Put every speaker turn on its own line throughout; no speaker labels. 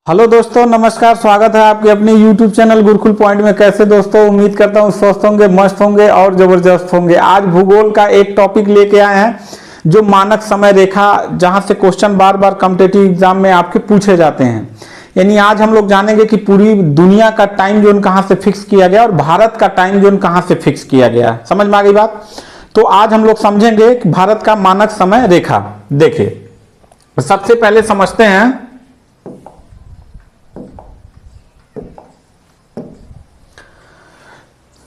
Hello दोस्तों, नमस्कार। स्वागत है आपके अपने YouTube चैनल गुरुकुल पॉइंट में। कैसे दोस्तों, उम्मीद करता हूँ स्वस्थ होंगे, मस्त होंगे और जबरदस्त होंगे। आज भूगोल का एक टॉपिक लेके आए हैं जो मानक समय रेखा, जहां से क्वेश्चन बार बार कॉम्पिटिटिव एग्जाम में आपके पूछे जाते हैं। यानी आज हम लोग जानेंगे कि पूरी दुनिया का टाइम जोन कहाँ से फिक्स किया गया और भारत का टाइम जोन कहाँ से फिक्स किया गया। समझ में आ गई बात? तो आज हम लोग समझेंगे कि भारत का मानक समय रेखा। देखिए, सबसे पहले समझते हैं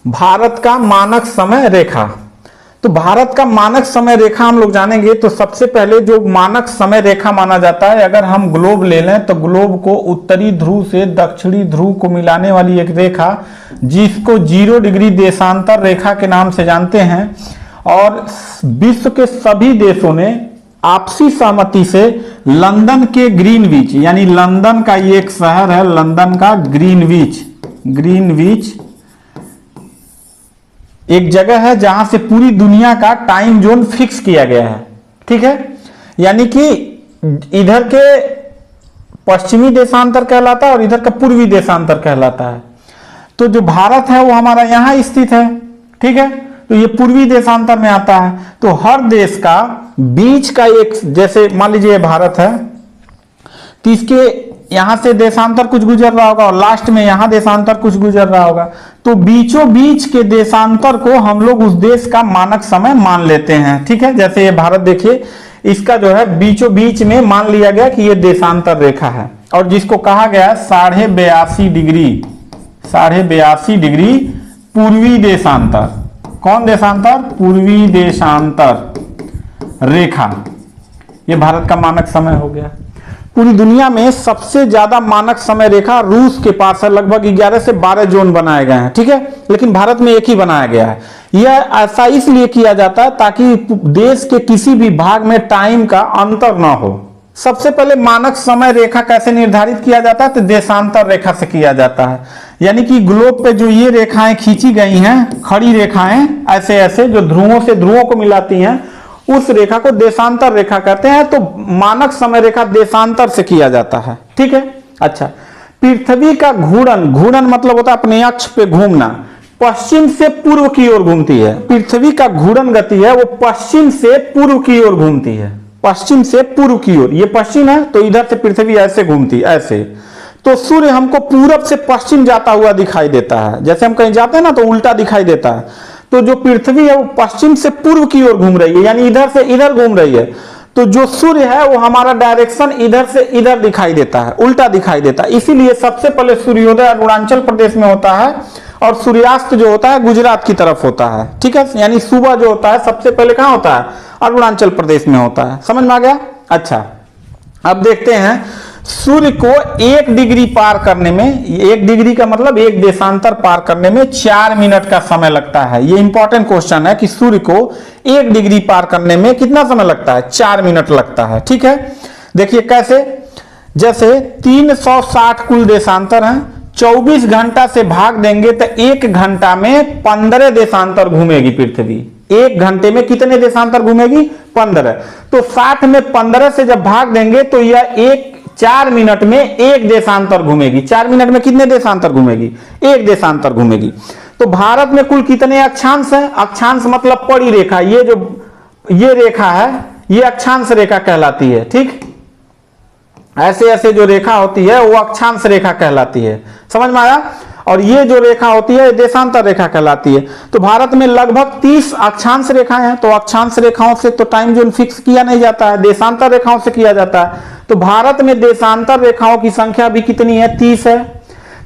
भारत का मानक समय रेखा। तो भारत का मानक समय रेखा हम लोग जानेंगे। तो सबसे पहले जो मानक समय रेखा माना जाता है, अगर हम ग्लोब ले लें तो ग्लोब को उत्तरी ध्रुव से दक्षिणी ध्रुव को मिलाने वाली एक रेखा, जिसको 0 डिग्री देशांतर रेखा के नाम से जानते हैं। और विश्व के सभी देशों ने आपसी सहमति से लंदन के ग्रीनविच, यानी लंदन का ये एक शहर है, लंदन का ग्रीनविच एक जगह है जहां से पूरी दुनिया का टाइम जोन फिक्स किया गया है। ठीक है, यानी कि इधर के पश्चिमी देशांतर कहलाता है और इधर का पूर्वी देशांतर कहलाता है। तो जो भारत है वो हमारा यहां स्थित है। ठीक है, तो ये पूर्वी देशांतर में आता है। तो हर देश का बीच का एक, जैसे मान लीजिए भारत है तो इसके यहां से देशांतर कुछ गुजर रहा होगा और लास्ट में यहां देशांतर कुछ गुजर रहा होगा। तो बीचों बीच के देशांतर को हम लोग उस देश का मानक समय मान लेते हैं। ठीक है, जैसे ये भारत देखिए, इसका जो है बीचों बीच में मान लिया गया कि ये देशांतर रेखा है और जिसको कहा गया 82.5 डिग्री पूर्वी देशांतर। कौन देशांतर? पूर्वी देशांतर रेखा। ये भारत का मानक समय हो गया। पूरी दुनिया में सबसे ज्यादा मानक समय रेखा रूस के पास है, लगभग 11 से 12 जोन बनाए गए हैं। ठीक है, लेकिन भारत में एक ही बनाया गया है। यह ऐसा इसलिए किया जाता है ताकि देश के किसी भी भाग में टाइम का अंतर ना हो। सबसे पहले मानक समय रेखा कैसे निर्धारित किया जाता है? तो देशांतर रेखा से किया जाता है। यानी कि ग्लोब पे जो ये रेखाएं खींची गई हैं, खड़ी रेखाएं ऐसे ऐसे जो ध्रुवों से ध्रुवों को मिलाती हैं, उस रेखा को देशांतर रेखा कहते हैं। तो मानक समय रेखा देशांतर से किया जाता है। ठीक है, अच्छा। पृथ्वी का घूर्णन मतलब होता है अपने अक्ष पे घूमना, पश्चिम से पूर्व की ओर घूमती है। पृथ्वी का घूर्णन गति है वो पश्चिम से पूर्व की ओर घूमती है, पश्चिम से पूर्व की ओर। ये पश्चिम है तो इधर से पृथ्वी ऐसे घूमती है, ऐसे। तो सूर्य हमको पूरब से पश्चिम जाता हुआ दिखाई देता है। जैसे हम कहीं जाते हैं ना तो उल्टा दिखाई देता है। तो जो पृथ्वी है वो पश्चिम से पूर्व की ओर घूम रही है, यानी इधर से इधर घूम रही है। तो जो सूर्य है वो हमारा डायरेक्शन इधर से इधर दिखाई देता है, उल्टा दिखाई देता है। इसीलिए सबसे पहले सूर्योदय अरुणाचल प्रदेश में होता है और सूर्यास्त जो होता है गुजरात की तरफ होता है। ठीक है, यानी सुबह जो होता है सबसे पहले कहां होता है? अरुणाचल प्रदेश में होता है। समझ में आ गया? अच्छा, अब देखते हैं सूर्य को 1 डिग्री पार करने में, 1 डिग्री का मतलब 1 देशांतर पार करने में 4 मिनट का समय लगता है। ये इंपॉर्टेंट क्वेश्चन है कि सूर्य को 1 डिग्री पार करने में कितना समय लगता है? 4 मिनट लगता है। ठीक है, देखिए कैसे। जैसे 360 कुल देशांतर हैं, 24 घंटा से भाग देंगे तो 1 घंटा में 15 देशांतर घूमेगी पृथ्वी। 1 घंटे में कितने देशांतर घूमेगी? 15। तो 60 में 15 से जब भाग देंगे तो यह 4 मिनट में 1 देशांतर घूमेगी। 4 मिनट में कितने देशांतर घूमेगी? 1 देशांतर घूमेगी। तो भारत में कुल कितने अक्षांश हैं? अक्षांश मतलब पड़ी रेखा। ये जो ये रेखा है ये अक्षांश रेखा कहलाती है। ठीक, ऐसे ऐसे जो रेखा होती है वो अक्षांश रेखा कहलाती है। समझ में आया? और ये जो रेखा होती है देशांतर रेखा कहलाती है। तो भारत में लगभग 30 अक्षांश रेखाएं हैं। तो अक्षांश रेखाओं से तो टाइम जोन फिक्स किया नहीं जाता है, देशांतर रेखाओं से किया जाता है। तो भारत में देशांतर रेखाओं की संख्या भी कितनी है? 30 है।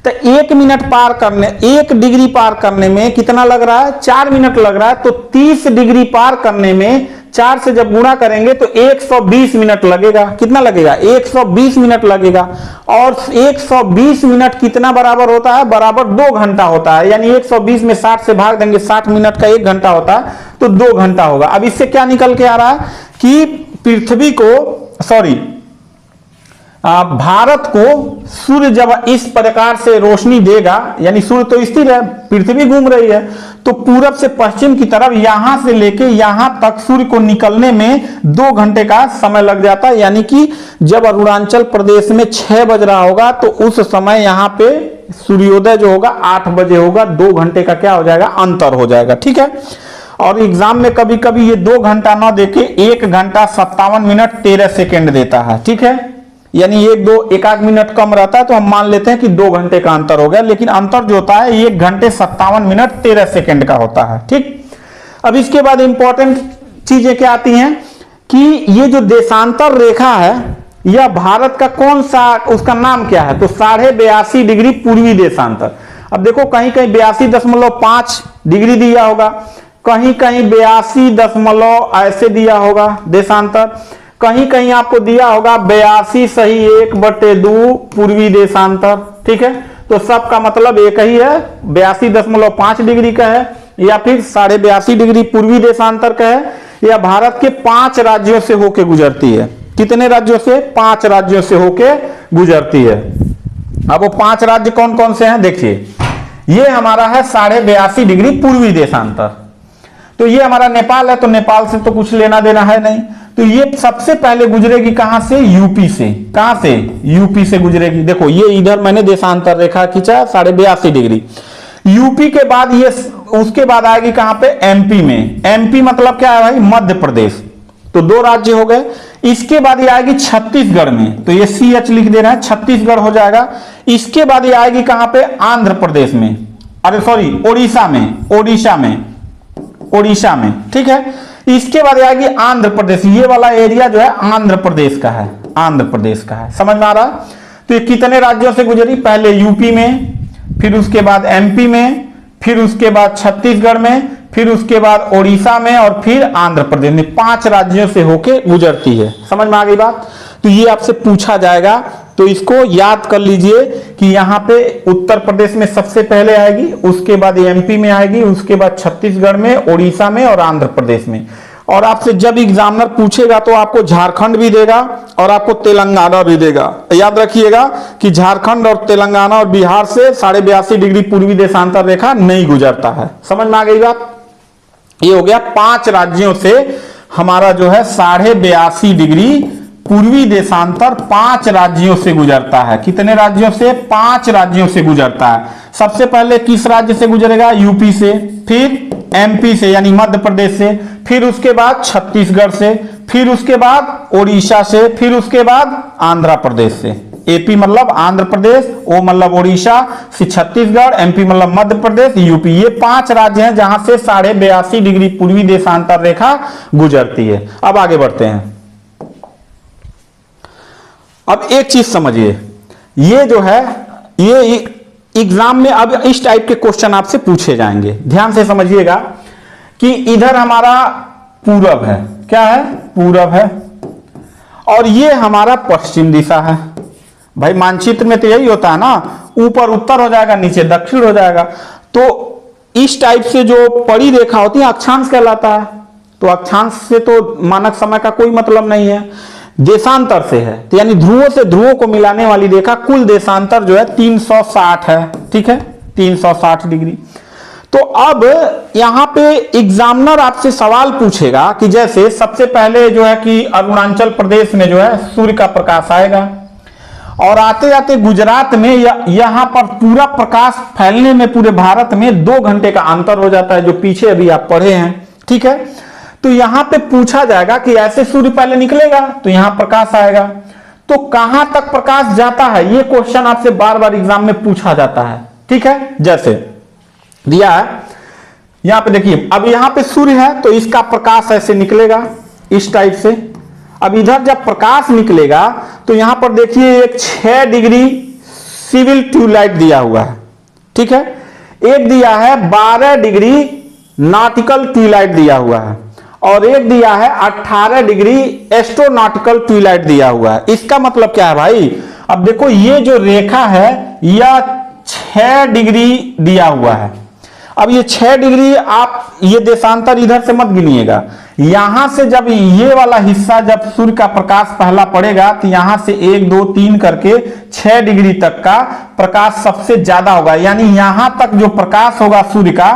तो 1 मिनट पार करने, 1 डिग्री पार करने में कितना लग रहा है? 4 मिनट लग रहा है। तो 30 डिग्री पार करने में 4 से जब गुणा करेंगे तो 120 मिनट लगेगा। कितना लगेगा? 120 मिनट लगेगा। और 120 मिनट कितना बराबर होता है? बराबर 2 घंटा होता है। यानी 120 में 60 से भाग देंगे, 60 मिनट का 1 घंटा होता है तो 2 घंटा होगा। अब इससे क्या निकल के आ रहा है कि पृथ्वी को, भारत को सूर्य जब इस प्रकार से रोशनी देगा, यानी सूर्य तो स्थिर है, पृथ्वी घूम रही है, तो पूरब से पश्चिम की तरफ यहां से लेके यहां तक सूर्य को निकलने में 2 घंटे का समय लग जाता है। यानी कि जब अरुणाचल प्रदेश में 6 बज रहा होगा तो उस समय यहां पे सूर्योदय जो होगा 8 बजे होगा। 2 घंटे का क्या हो जाएगा, अंतर हो जाएगा। ठीक है। और एग्जाम में कभी कभी ये 2 घंटा ना देके 1 घंटा 57 मिनट 13 सेकेंड देता है। ठीक है, यानी एक आध मिनट कम रहता है तो हम मान लेते हैं कि 2 घंटे का अंतर हो गया, लेकिन अंतर जो होता है 1 घंटे 57 मिनट 13 सेकेंड का होता है। ठीक। अब इसके बाद इंपॉर्टेंट चीजें क्या आती हैं कि ये जो देशांतर रेखा है यह भारत का कौन सा, उसका नाम क्या है, तो 82.5 डिग्री पूर्वी देशांतर। अब देखो कहीं कहीं 82.5 डिग्री दिया होगा, कहीं कहीं 82 ऐसे दिया होगा देशांतर, कहीं कहीं आपको दिया होगा 82.1/2 पूर्वी देशांतर। ठीक है, तो सबका मतलब एक ही है, 82.5 डिग्री का है या फिर 82.5 डिग्री पूर्वी देशांतर का है, या भारत के 5 राज्यों से होके गुजरती है। कितने राज्यों से, 5 राज्यों से होके गुजरती है। अब वो 5 राज्य कौन कौन से हैं देखिए, ये हमारा है 82.5 डिग्री पूर्वी देशांतर। तो ये हमारा नेपाल है, तो नेपाल से तो कुछ लेना देना है नहीं, तो ये सबसे पहले गुजरेगी कहां से, यूपी से। कहां से, यूपी से गुजरेगी। देखो ये इधर मैंने देशांतर रेखा खींचा 82.5 डिग्री। यूपी के बाद ये उसके बाद आएगी कहां पे, एमपी में। एमपी मतलब क्या है भाई, मध्य प्रदेश। तो 2 राज्य हो गए। इसके बाद ये आएगी छत्तीसगढ़ में, तो ये CH लिख देना है, छत्तीसगढ़ हो जाएगा। इसके बाद ये आएगी कहां पे, आंध्र प्रदेश में, अरे सॉरी ओडिशा में, ओडिशा में। ठीक है, इसके बाद आएगी आंध्र प्रदेश। ये वाला एरिया जो है आंध्र प्रदेश का है, आंध्र प्रदेश का है। समझ में आ रहा है। तो ये कितने राज्यों से गुजरी, पहले यूपी में, फिर उसके बाद एमपी में, फिर उसके बाद छत्तीसगढ़ में, फिर उसके बाद ओडिशा में, और फिर आंध्र प्रदेश में। 5 राज्यों से होके गुजरती है। समझ में आ गई बात। तो ये आपसे पूछा जाएगा, तो इसको याद कर लीजिए कि यहां पे उत्तर प्रदेश में सबसे पहले आएगी, उसके बाद एमपी में आएगी, उसके बाद छत्तीसगढ़ में, ओडिशा में और आंध्र प्रदेश में। और आपसे जब एग्जामिनर पूछेगा तो आपको झारखंड भी देगा और आपको तेलंगाना भी देगा। याद रखिएगा कि झारखंड और तेलंगाना और बिहार से 82.5 डिग्री पूर्वी देशांतर रेखा नहीं गुजरता है। समझ में आ गई बात। ये हो गया 5 राज्यों से हमारा जो है 82.5 डिग्री पूर्वी देशांतर 5 राज्यों से गुजरता है। कितने राज्यों से, 5 राज्यों से गुजरता है। सबसे पहले किस राज्य से गुजरेगा, यूपी से, फिर एमपी से यानी मध्य प्रदेश से, फिर उसके बाद छत्तीसगढ़ से, फिर उसके बाद ओडिशा से, फिर उसके बाद आंध्र प्रदेश से। एपी मतलब आंध्र प्रदेश, ओ मतलब ओडिशा, सी छत्तीसगढ़, एमपी मतलब मध्य प्रदेश, यूपी। ये 5 राज्य हैं जहां से 82.5 डिग्री पूर्वी देशांतर रेखा गुजरती है। अब आगे बढ़ते हैं। अब एक चीज समझिए, ये जो है ये एग्जाम में अब इस टाइप के क्वेश्चन आपसे पूछे जाएंगे। ध्यान से समझिएगा कि इधर हमारा पूरब है, क्या है, पूरब है, और ये हमारा पश्चिम दिशा है। भाई मानचित्र में तो यही होता है ना, ऊपर उत्तर हो जाएगा, नीचे दक्षिण हो जाएगा। तो इस टाइप से जो पड़ी रेखा होती है अक्षांश कहलाता है। तो अक्षांश से तो मानक समय का कोई मतलब नहीं है, देशांतर से है। तो यानी ध्रुवों से ध्रुवों को मिलाने वाली रेखा, कुल देशांतर जो है 360 है। ठीक है, 360 डिग्री। तो अब यहां पे एग्जामिनर आपसे सवाल पूछेगा कि जैसे सबसे पहले जो है कि अरुणाचल प्रदेश में जो है सूर्य का प्रकाश आएगा, और आते आते गुजरात में यहां पर पूरा प्रकाश फैलने में पूरे भारत में 2 घंटे का अंतर हो जाता है, जो पीछे अभी आप पढ़े हैं। ठीक है, तो यहां पे पूछा जाएगा कि ऐसे सूर्य पहले निकलेगा तो यहां प्रकाश आएगा, तो कहां तक प्रकाश जाता है, ये क्वेश्चन आपसे बार बार एग्जाम में पूछा जाता है। ठीक है, जैसे दिया है यहां पे देखिए, अब यहां पे सूर्य है तो इसका प्रकाश ऐसे निकलेगा इस टाइप से। अब इधर जब प्रकाश निकलेगा तो यहां पर देखिए एक 6 डिग्री सिविल ट्यूबलाइट दिया हुआ है। ठीक है, एक दिया है 12 डिग्री नॉटिकल ट्यूबलाइट दिया हुआ है, और एक दिया है 18 डिग्री एस्ट्रोनॉटिकल ट्यूबलाइट दिया हुआ है। इसका मतलब क्या है भाई, अब देखो ये जो रेखा है यह 6 डिग्री दिया हुआ है। अब ये 6 डिग्री आप ये देशांतर इधर से मत गिनिएगा, यहां से जब ये वाला हिस्सा, जब सूर्य का प्रकाश पहला पड़ेगा तो यहां से 1 2 3 करके 6 डिग्री तक का प्रकाश सबसे ज्यादा होगा। यानी यहां तक जो प्रकाश होगा सूर्य का,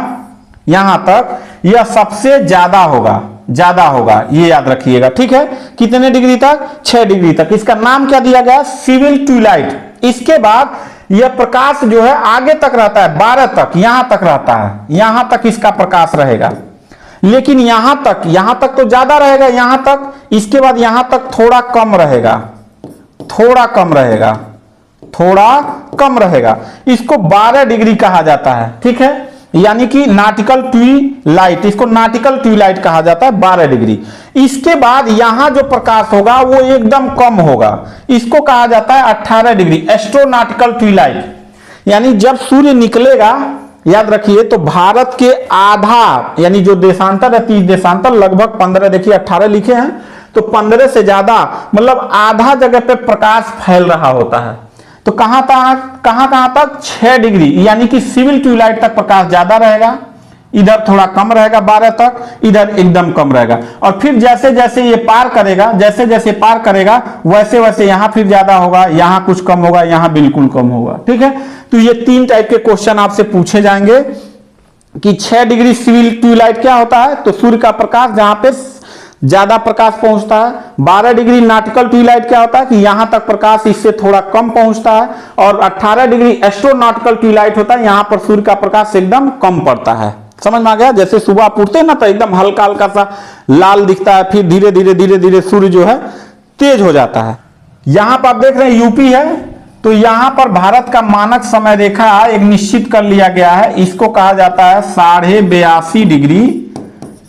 यहां तक यह सबसे ज्यादा होगा, ये याद रखिएगा, ठीक है। कितने डिग्री तक? 6 डिग्री तक। इसका नाम क्या दिया गया? Civil twilight. इसके बाद यह प्रकाश जो है आगे तक रहता है, 12 तक, यहां तक रहता है, यहां तक इसका प्रकाश रहेगा। लेकिन यहां तक तो ज्यादा रहेगा, यहां तक। इसके बाद यहां तक थोड़ा कम रहेगा। इसको 12 डिग्री कहा जाता है, ठीक है। यानी कि नाटिकल ट्विलाइट, इसको नाटिकल ट्विलाइट कहा जाता है, 12 डिग्री। इसके बाद यहां जो प्रकाश होगा वो एकदम कम होगा, इसको कहा जाता है 18 डिग्री, एस्ट्रोनॉटिकल ट्विलाइट। यानी जब सूर्य निकलेगा, याद रखिए, तो भारत के आधा, यानी जो देशांतर है 30 देशांतर, लगभग 15, देखिए 18 लिखे हैं, तो 15 से ज्यादा, मतलब आधा जगह पे प्रकाश फैल रहा होता है। तो कहां तक? 6 डिग्री, यानी कि सिविल ट्विलाइट तक प्रकाश ज्यादा रहेगा, इधर थोड़ा कम रहेगा 12 तक, इधर एकदम कम रहेगा। और फिर जैसे जैसे ये पार करेगा, वैसे वैसे यहां फिर ज्यादा होगा, यहां कुछ कम होगा, यहां बिल्कुल कम होगा, ठीक है। तो ये 3 टाइप के क्वेश्चन आपसे पूछे जाएंगे कि 6 डिग्री सिविल ट्विलाइट क्या होता है, तो सूर्य का प्रकाश जहां पे ज्यादा प्रकाश पहुंचता है। 12 डिग्री नाटिकल ट्विलाइट क्या होता है कि यहां तक प्रकाश इससे थोड़ा कम पहुंचता है। और 18 डिग्री एस्ट्रोनॉटिकल ट्विलाइट होता है, यहां पर सूर्य का प्रकाश एकदम कम पड़ता है। समझ में आ गया? जैसे सुबह आप उठते हैं ना तो एकदम हल्का हल्का सा लाल दिखता है, फिर धीरे धीरे सूर्य जो है तेज हो जाता है। यहां पर आप देख रहे हैं यूपी है, तो यहां पर भारत का मानक समय रेखा एक निश्चित कर लिया गया है, इसको कहा जाता है 82.5 डिग्री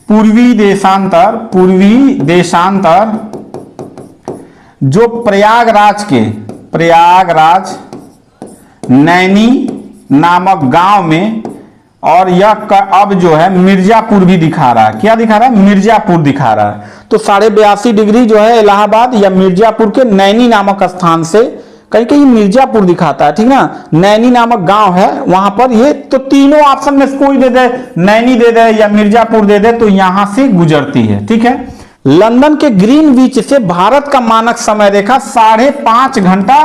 पूर्वी देशांतर, जो प्रयागराज नैनी नामक गांव में, और यह अब जो है मिर्जापुर भी दिखा रहा है। क्या दिखा रहा है? मिर्जापुर दिखा रहा है। तो 82.5 डिग्री जो है इलाहाबाद या मिर्जापुर के नैनी नामक स्थान से, कहीं कहीं मिर्जापुर दिखाता है, ठीक ना, नैनी नामक गांव है वहां पर। ये तो तीनों ऑप्शन में से कोई दे दे, नैनी दे दे या मिर्जापुर दे दे, तो यहां से गुजरती है, ठीक है। लंदन के ग्रीनविच से भारत का मानक समय रेखा 5.5 घंटा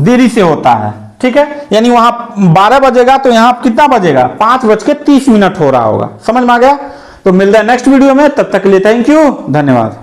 देरी से होता है, ठीक है। यानी वहां 12 बजेगा तो यहां कितना बजेगा? 5:30 हो रहा होगा। समझ में आ गया? तो मिलते हैं नेक्स्ट वीडियो में, तब तक के लिए थैंक यू, धन्यवाद।